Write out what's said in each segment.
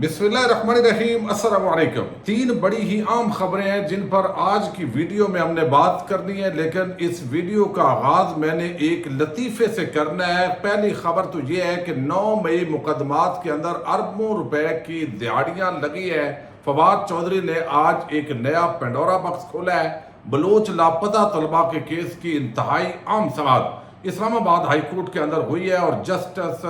बिस्मिल्लाहिर्रहमानिर्रहीम। अस्सलाम वालेकुम। तीन बड़ी ही आम खबरें हैं जिन पर आज की वीडियो में हमने बात करनी है, लेकिन इस वीडियो का आगाज मैंने एक लतीफ़े से करना है। पहली खबर तो ये है कि 9 मई मुकदमात के अंदर अरबों रुपए की दिहाड़ियाँ लगी है। फवाद चौधरी ने आज एक नया पेंडोरा बॉक्स खोला है। बलोच लापता तलबा के केस की इंतहाई आम समाअत इस्लामाबाद हाई कोर्ट के अंदर हुई है और जस्टिस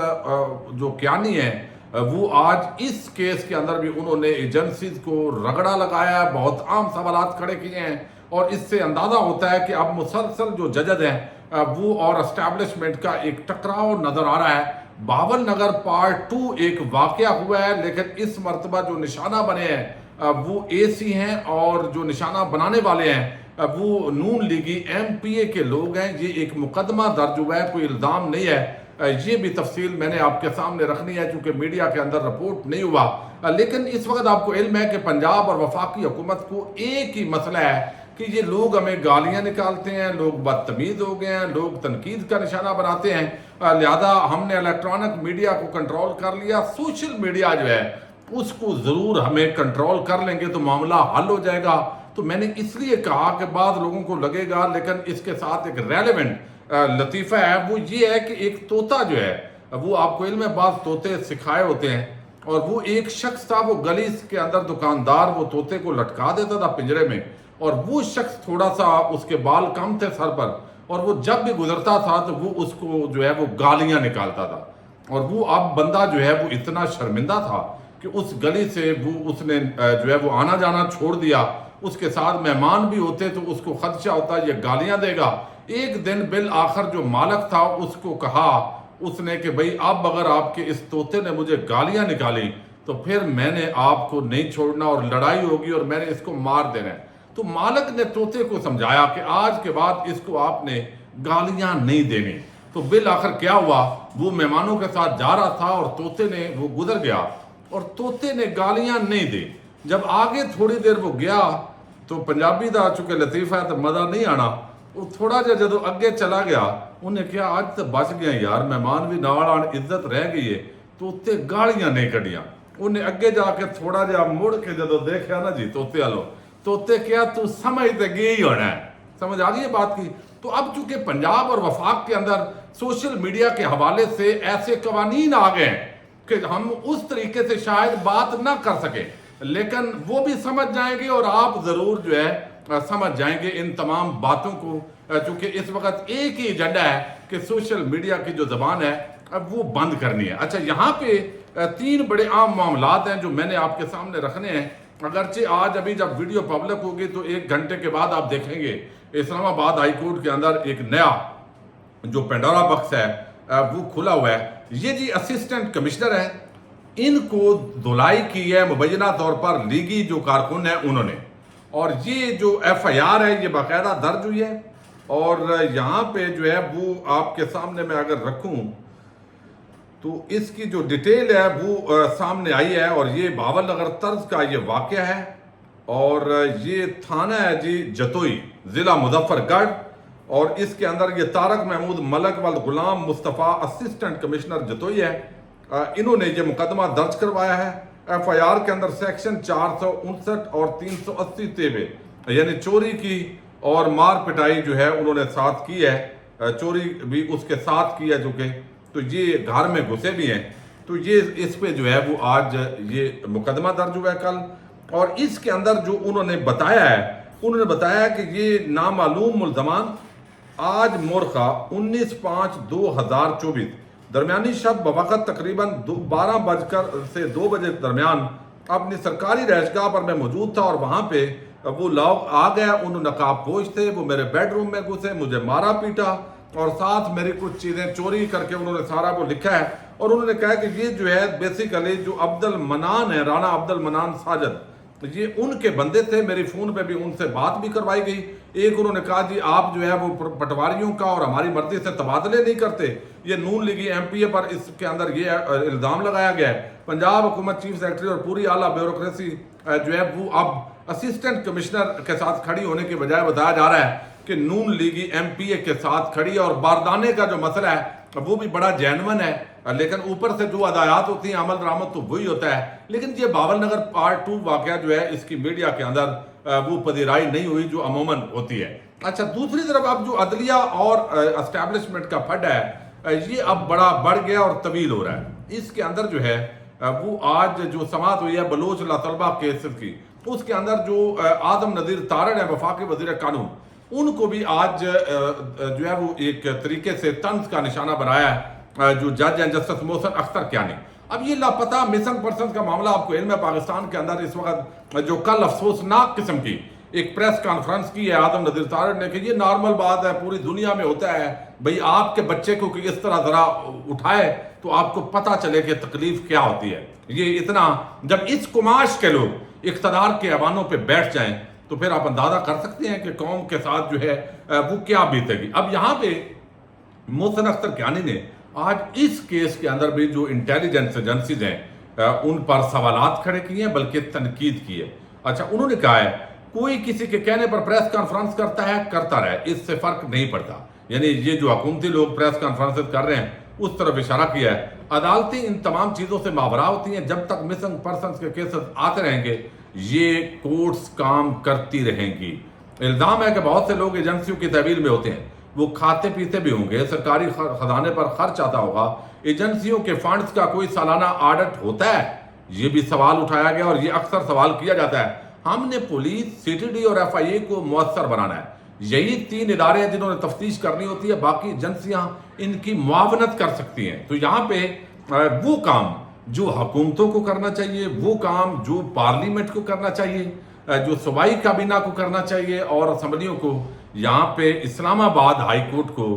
जो कियानी है वो आज इस केस के अंदर भी उन्होंने एजेंसीज को रगड़ा लगाया है, बहुत आम सवालात खड़े किए हैं और इससे अंदाज़ा होता है कि अब मुसलसल जो जजेस हैं वो और एस्टैब्लिशमेंट का एक टकराव नज़र आ रहा है। बावल नगर पार्ट 2 एक वाकया हुआ है, लेकिन इस मरतबा जो निशाना बने हैं वो एसी हैं और जो निशाना बनाने वाले हैं वो नून लीगी MPA के लोग हैं। ये एक मुकदमा दर्ज हुआ है, कोई इल्ज़ाम नहीं है। ये भी तफसील मैंने आपके सामने रखनी है क्योंकि मीडिया के अंदर रिपोर्ट नहीं हुआ, लेकिन इस वक्त आपको इल्म है कि पंजाब और वफाकी हुकूमत को एक ही मसला है कि ये लोग हमें गालियां निकालते हैं, लोग बदतमीज हो गए हैं, लोग तनकीद का निशाना बनाते हैं। लिहाजा हमने इलेक्ट्रॉनिक मीडिया को कंट्रोल कर लिया, सोशल मीडिया जो है उसको ज़रूर हमें कंट्रोल कर लेंगे तो मामला हल हो जाएगा। तो मैंने इसलिए कहा कि बाद लोगों को लगेगा, लेकिन इसके साथ एक रेलेवेंट लतीफ़ा है, वो ये है कि एक तोता जो है वो आपको इल्म में बाज़ तोते सिखाए होते हैं और वो एक शख्स था, वो गली के अंदर दुकानदार वो तोते को लटका देता था पिंजरे में और वो शख्स थोड़ा सा उसके बाल कम थे सर पर और वो जब भी गुजरता था तो वो उसको जो है वो गालियां निकालता था। और वो अब बंदा जो है वो इतना शर्मिंदा था कि उस गली से वो उसने जो है वो आना जाना छोड़ दिया। उसके साथ मेहमान भी होते तो उसको खदशा होता ये गालियां देगा। एक दिन बिल आखिर जो मालक था उसको कहा उसने कि भाई अब अगर आपके इस तोते ने मुझे गालियां निकाली तो फिर मैंने आपको नहीं छोड़ना और लड़ाई होगी और मैंने इसको मार देना है। तो मालक ने तोते को समझाया कि आज के बाद इसको आपने गालियां नहीं देनी। तो बिल आखिर क्या हुआ, वो मेहमानों के साथ जा रहा था और तोते ने वो गुजर गया और तोते ने गालियां नहीं दी। जब आगे थोड़ी देर वो गया तो पंजाबी का चूंकि लतीफ़ा है तो मज़ा नहीं आना, वो थोड़ा जिहा जदों अगे चला गया उन्हें कहा आज तो बच गया यार, मेहमान भी नाल आन इज्जत रह गई है, तोते गालियां नहीं कढ़ियां। उन्हें अगे जाके थोड़ा जिहा मुड़ के जदों देखा ना जी तोते वालों, तोते क्या तू समझ तो गया ही होना है। समझ आ गई है बात की। तो अब चूंकि पंजाब और वफाक के अंदर सोशल मीडिया के हवाले से ऐसे कवानीन आ गए कि हम उस तरीके से शायद बात ना कर सके, लेकिन वो भी समझ जाएंगे और आप जरूर जो है समझ जाएंगे इन तमाम बातों को। चूंकि इस वक्त एक ही एजेंडा है कि सोशल मीडिया की जो जबान है अब वो बंद करनी है। अच्छा, यहाँ पे 3 बड़े आम मामलात हैं जो मैंने आपके सामने रखने हैं। अगरचे आज अभी जब वीडियो पब्लिक होगी तो 1 घंटे के बाद आप देखेंगे इस्लामाबाद हाई कोर्ट के अंदर एक नया जो पेंडोरा बॉक्स है वो खुला हुआ है। ये जी असिस्टेंट कमिश्नर है, इनको धुलाई की है मुबैना तौर पर लीगी जो कारकुन है उन्होंने, और ये जो FIR है ये बाकायदा दर्ज हुई है। और यहाँ पे जो है वो आपके सामने मैं अगर रखूँ तो इसकी जो डिटेल है वो सामने आई है। और ये बावल नगर तर्ज का ये वाक़या है और ये थाना है जी जतोई, ज़िला मुजफ्फरगढ़, और इसके अंदर ये तारक महमूद मलक वल गुलाम मुस्तफ़ा असिस्टेंट कमिश्नर जतोई है। इन्होंने ये मुकदमा दर्ज करवाया है। FIR के अंदर सेक्शन 459 और 380 तेबे यानी चोरी की और मार पिटाई जो है उन्होंने साथ की है, चोरी भी उसके साथ की है चूँकि, तो ये घर में घुसे भी हैं। तो ये इस पे जो है वो आज ये मुकदमा दर्ज हुआ है कल। और इसके अंदर जो उन्होंने बताया कि ये नामालूम मुल्ज़मान आज मोरखा 19/5/2024 दरमियानी शब बवक़्त तकरीबन 12 बजकर से 2 बजे दरमियान अपनी सरकारी रहायशगाह पर मैं मौजूद था और वहाँ पे वो लोग आ गया, उन्होंने नकाब पोश थे, वो मेरे बेडरूम में घुसे, मुझे मारा पीटा और साथ मेरी कुछ चीज़ें चोरी करके उन्होंने सारा वो लिखा है। और उन्होंने कहा कि ये जो है बेसिकली जो अब्दुल मनान है, राना अब्दुल मनान साजिद, ये उनके बंदे थे। मेरी फ़ोन पे भी उनसे बात भी करवाई गई। एक उन्होंने कहा जी आप जो है वो पटवारियों का और हमारी मर्जी से तबादले नहीं करते, ये नून लीगी MPA पर इसके अंदर ये इल्ज़ाम लगाया गया है। पंजाब हुकूमत चीफ सेक्रेटरी और पूरी आला ब्यूरोक्रेसी जो है वो अब असिस्टेंट कमिश्नर के साथ खड़ी होने के बजाय बताया जा रहा है कि नून लीगी MPA के साथ खड़ी है। और बारदाने का जो मसला है वो भी बड़ा जैनवन है, लेकिन ऊपर से जो अदायात होती हैं अमल दरामद तो वही होता है। لیکن یہ باول نگر پارٹ 2 واقعہ جو ہے اس کی میڈیا کے اندر وہ پذیرائی نہیں ہوئی جو عموماً ہوتی ہے۔ اچھا، دوسری طرف اب جو عدلیہ اور اسٹیبلشمنٹ کا پھڈ ہے یہ اب بڑا بڑھ گیا اور طویل ہو رہا ہے۔ اس کے اندر جو ہے وہ آج جو سماعت ہوئی ہے بلوچ لا طلبہ کیسز کی، اس کے اندر جو آدم نذیر تارڑ ہے وفاقی وزیر قانون، ان کو بھی آج جو ہے وہ ایک طریقے سے طنز کا نشانہ بنایا ہے جو جج ہیں جسٹس محسن اختر کیانی۔ اب یہ لاپتہ مسنگ پرسنز کا معاملہ آپ کو علم ہے، پاکستان کے اندر اس وقت جو کل افسوسناک قسم کی ایک پریس کانفرنس کی ہے آدم نذیر تارڑ نے کہ یہ نارمل بات ہے، پوری دنیا میں ہوتا ہے، بھئی آپ کے بچے کو کہ اس طرح ذرا اٹھائے تو آپ کو پتہ چلے کہ تکلیف کیا ہوتی ہے۔ یہ اتنا جب اس کماش کے لوگ اقتدار کے ایوانوں پہ بیٹھ جائیں تو پھر آپ اندازہ کر سکتے ہیں کہ قوم کے ساتھ جو ہے وہ کیا بیتے گی۔ اب یہاں پہ محسن اختر کیانی نے آج اس کیس کے اندر بھی جو انٹیلیجنس ایجنسیز ہیں ان پر سوالات کھڑے کیے ہیں بلکہ تنقید کی ہے۔ اچھا، انہوں نے کہا ہے کوئی کسی کے کہنے پر پریس کانفرنس کرتا ہے، کرتا رہے، اس سے فرق نہیں پڑتا۔ یعنی یہ جو حکومتی لوگ پریس کانفرنس کر رہے ہیں اس طرف اشارہ کیا ہے۔ عدالتیں ان تمام چیزوں سے ماورا ہوتی ہیں، جب تک مسنگ پرسنز کے کیسز آتے رہیں گے یہ کورٹس کام کرتی رہیں گی۔ الزام ہے کہ بہت سے لوگ ایجنسیوں کی تحویل میں ہوتے ہیں، وہ کھاتے پیتے بھی ہوں گے، سرکاری خزانے پر خرچ آتا ہوگا، ایجنسیوں کے فنڈز کا کوئی سالانہ آڈٹ ہوتا ہے، یہ بھی سوال اٹھایا گیا اور یہ اکثر سوال کیا جاتا ہے۔ ہم نے پولیس، سی ٹی ڈی اور ایف آئی اے کو مؤثر بنانا ہے، یہی 3 ادارے ہیں جنہوں نے تفتیش کرنی ہوتی ہے، باقی ایجنسیاں ان کی معاونت کر سکتی ہیں۔ تو یہاں پہ وہ کام جو حکومتوں کو کرنا چاہیے، وہ کام جو پارلیمنٹ کو کرنا چاہیے، جو صوبائی کابینہ کو کرنا چاہیے اور اسمبلیوں کو، یہاں پہ اسلام آباد ہائی کورٹ کو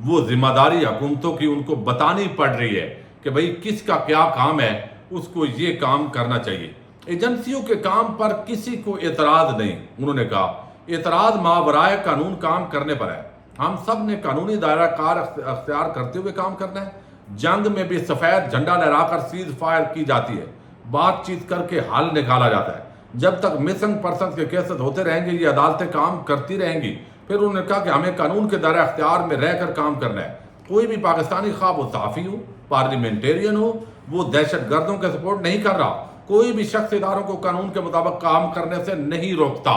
وہ ذمہ داری حکومتوں کی ان کو بتانی پڑ رہی ہے کہ بھئی کس کا کیا کام ہے، اس کو یہ کام کرنا چاہیے۔ ایجنسیوں کے کام پر کسی کو اعتراض نہیں، انہوں نے کہا اعتراض ماورائے قانون کام کرنے پر ہے، ہم سب نے قانونی دائرہ کار اختیار کرتے ہوئے کام کرنا ہے۔ جنگ میں بھی سفید جھنڈا لہرا کر سیز فائر کی جاتی ہے، بات چیت کر کے حل نکالا جاتا ہے۔ جب تک مسنگ پرسنز کے کیسز ہوتے رہیں گے یہ عدالتیں کام کرتی رہیں گی۔ پھر انہوں نے کہا کہ ہمیں قانون کے دائرہ اختیار میں رہ کر کام کرنا ہے۔ کوئی بھی پاکستانی خواہ وہ صحافی ہو، پارلیمنٹیرین ہو، وہ دہشت گردوں کے سپورٹ نہیں کر رہا، کوئی بھی شخص اداروں کو قانون کے مطابق کام کرنے سے نہیں روکتا۔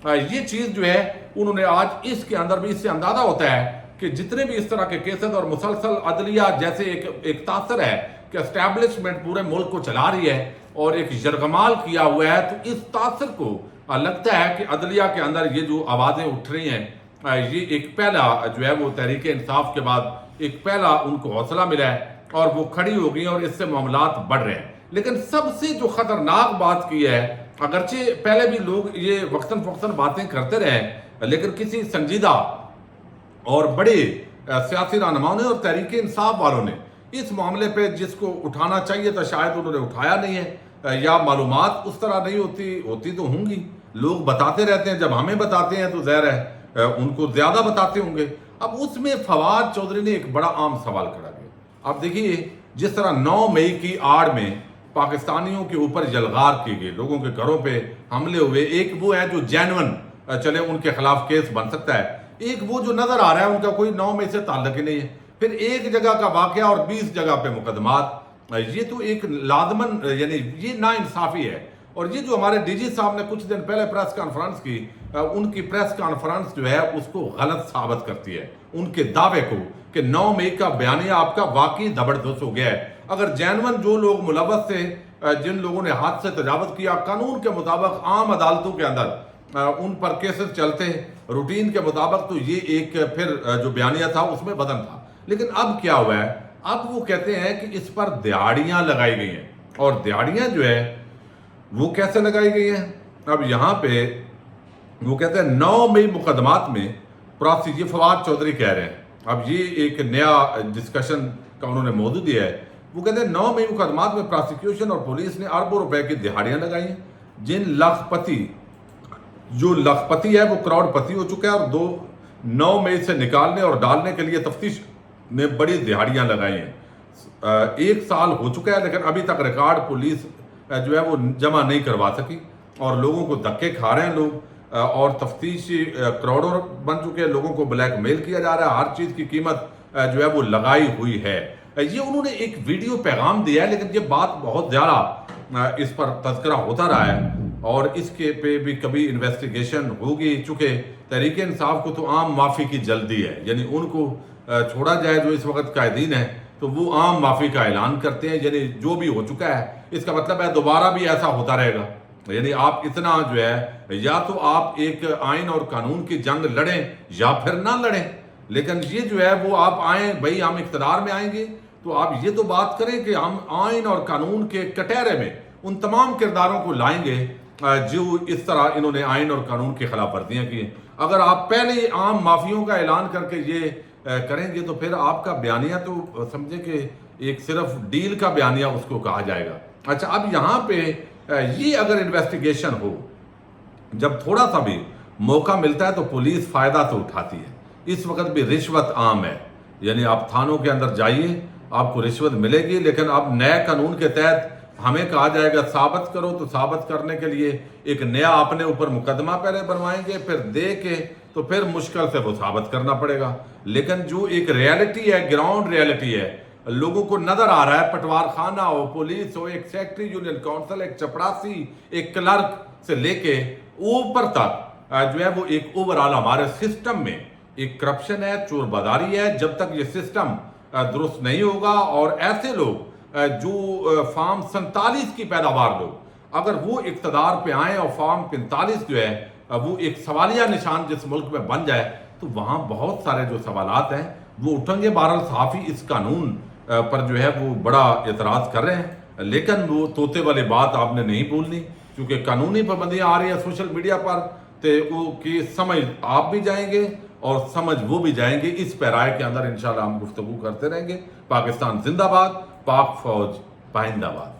یہ چیز جو ہے انہوں نے آج اس کے اندر بھی، اس سے اندازہ ہوتا ہے کہ جتنے بھی اس طرح کے کیسز اور مسلسل عدلیہ جیسے ایک تاثر ہے کہ اسٹیبلشمنٹ پورے ملک کو چلا رہی ہے اور ایک یرغمال کیا ہوا ہے، تو اس تاثر کو لگتا ہے کہ عدلیہ کے اندر یہ جو آوازیں اٹھ رہی ہیں یہ ایک پہلا جو ہے وہ تحریک انصاف کے بعد ایک پہلا ان کو حوصلہ ملا ہے اور وہ کھڑی ہو گئی اور اس سے معاملات بڑھ رہے ہیں۔ لیکن سب سے جو خطرناک بات کی ہے، اگرچہ پہلے بھی لوگ یہ وقتاً فوقتاً باتیں کرتے رہے لیکن کسی سنجیدہ اور بڑے سیاسی رہنماؤں نے اور تحریک انصاف والوں نے اس معاملے پہ جس کو اٹھانا چاہیے تھا شاید انہوں نے اٹھایا نہیں ہے، یا معلومات اس طرح نہیں ہوتی تو ہوں گی، لوگ بتاتے رہتے ہیں، جب ہمیں بتاتے ہیں تو ظاہر ہے ان کو زیادہ بتاتے ہوں گے۔ اب اس میں فواد چودھری نے ایک بڑا عام سوال کھڑا کیا۔ اب دیکھیے جس طرح 9 مئی کی آڑ میں پاکستانیوں کے اوپر یلغار کی گئی، لوگوں کے گھروں پہ حملے ہوئے، ایک وہ ہے جو جینون چلے ان کے خلاف کیس بن سکتا ہے، ایک وہ جو نظر آ رہا ہے ان کا کوئی 9 مئی سے تعلق ہی نہیں ہے، پھر ایک جگہ کا واقعہ اور 20 جگہ پہ مقدمات، یہ تو ایک لازماً یعنی یہ ناانصافی ہے۔ اور یہ جو ہمارے ڈی جی صاحب نے کچھ دن پہلے پریس کانفرنس کی، ان کی پریس کانفرنس جو ہے اس کو غلط ثابت کرتی ہے، ان کے دعوے کو کہ 9 مئی کا بیانیہ آپ کا واقعی زبردست ہو گیا ہے۔ اگر جینون جو لوگ ملوث تھے، جن لوگوں نے ہاتھ سے تجاوز کیا، قانون کے مطابق عام عدالتوں کے اندر ان پر کیسز چلتے روٹین کے مطابق، تو یہ ایک پھر جو بیانیہ تھا اس میں وزن تھا۔ لیکن اب کیا ہوا ہے، اب وہ کہتے ہیں کہ اس پر دہاڑیاں لگائی گئی ہیں، اور دہاڑیاں جو ہے وہ کیسے لگائی گئی ہیں؟ اب یہاں پہ وہ کہتے ہیں 9 مئی مقدمات میں یہ فواد چودھری کہہ رہے ہیں، اب یہ ایک نیا ڈسکشن کا انہوں نے موضوع دیا ہے، وہ کہتے ہیں 9 مئی مقدمات میں پراسیکیوشن اور پولیس نے اربوں روپے کی دہاڑیاں لگائی ہیں، جن جو لکھپتی ہے وہ کروڑ پتی ہو چکا ہے، اور 9 مئی سے نکالنے اور ڈالنے کے لیے تفتیش نے بڑی دہاڑیاں لگائی ہیں۔ 1 سال ہو چکا ہے لیکن ابھی تک ریکارڈ پولیس جو ہے وہ جمع نہیں کروا سکی، اور لوگوں کو دھکے کھا رہے ہیں لوگ، اور تفتیش کروڑوں بن چکے ہیں، لوگوں کو بلیک میل کیا جا رہا ہے، ہر چیز کی قیمت جو ہے وہ لگائی ہوئی ہے۔ یہ انہوں نے ایک ویڈیو پیغام دیا ہے، لیکن یہ بات بہت زیادہ इस पर तज़किरा होता रहा है और इसके पे भी कभी इन्वेस्टिगेशन होगी, चूँकि तहरीक इंसाफ को तो आम माफ़ी की जल्दी है, यानी उनको छोड़ा जाए जो इस वक्त कायदीन है तो वो आम माफ़ी का ऐलान करते हैं, यानी जो भी हो चुका है इसका मतलब है दोबारा भी ऐसा होता रहेगा। यानी आप इतना जो है या तो आप एक आइन और कानून की जंग लड़ें या फिर ना लड़ें, लेकिन ये जो है वो आप आए भाई हम इक़्तिदार में आएंगे तो आप ये तो बात करें कि हम आइन और कानून के कटहरे में उन तमाम किरदारों को लाएंगे जो इस तरह इन्होंने आइन और कानून की खिलाफ वर्जियाँ की हैं। अगर आप पहले आम माफियों का ऐलान करके ये करेंगे तो फिर आपका बयानिया तो समझे कि एक सिर्फ डील का बयानिया उसको कहा जाएगा। अच्छा, अब यहाँ पे ये अगर इन्वेस्टिगेशन हो, जब थोड़ा सा भी मौका मिलता है तो पुलिस फ़ायदा तो उठाती है। इस वक्त भी रिश्वत आम है, यानी आप थानों के अंदर जाइए आपको रिश्वत मिलेगी, लेकिन अब नए कानून के तहत हमें कहा जाएगा साबित करो, तो साबित करने के लिए एक नया अपने ऊपर मुकदमा पहले बनवाएंगे, फिर दे के तो फिर मुश्किल से वो साबित करना पड़ेगा। लेकिन जो एक रियलिटी है, ग्राउंड रियलिटी है, लोगों को नजर आ रहा है, पटवार खाना हो, पुलिस हो, एक सेक्रेटरी यूनियन काउंसिल, एक चपरासी, एक क्लर्क से लेके ऊपर तक जो है वो एक ओवरऑल हमारे सिस्टम में एक करप्शन है, चोर बाजारी है। जब तक ये सिस्टम दुरुस्त नहीं होगा और ऐसे लोग जो फार्म 47 की पैदावार लोग अगर वो इक़्तिदार पे आए और फार्म 45 जो है वो एक सवालिया निशान जिस मुल्क में बन जाए तो वहाँ बहुत सारे जो सवालात हैं वो उठेंगे। बहरहाल सहाफ़ी इस कानून पर जो है वो बड़ा एतराज़ कर रहे हैं, लेकिन वो तोते वाली बात आपने नहीं भूलनी, क्योंकि कानूनी पाबंदियाँ आ रही है सोशल मीडिया पर, तो वो की समझ आप भी जाएंगे और समझ वो भी जाएंगे। इस पैराए के अंदर इंशाल्लाह हम गुफ्तगू करते रहेंगे। पाकिस्तान जिंदाबाद, पाक फौज पाइंदाबाद।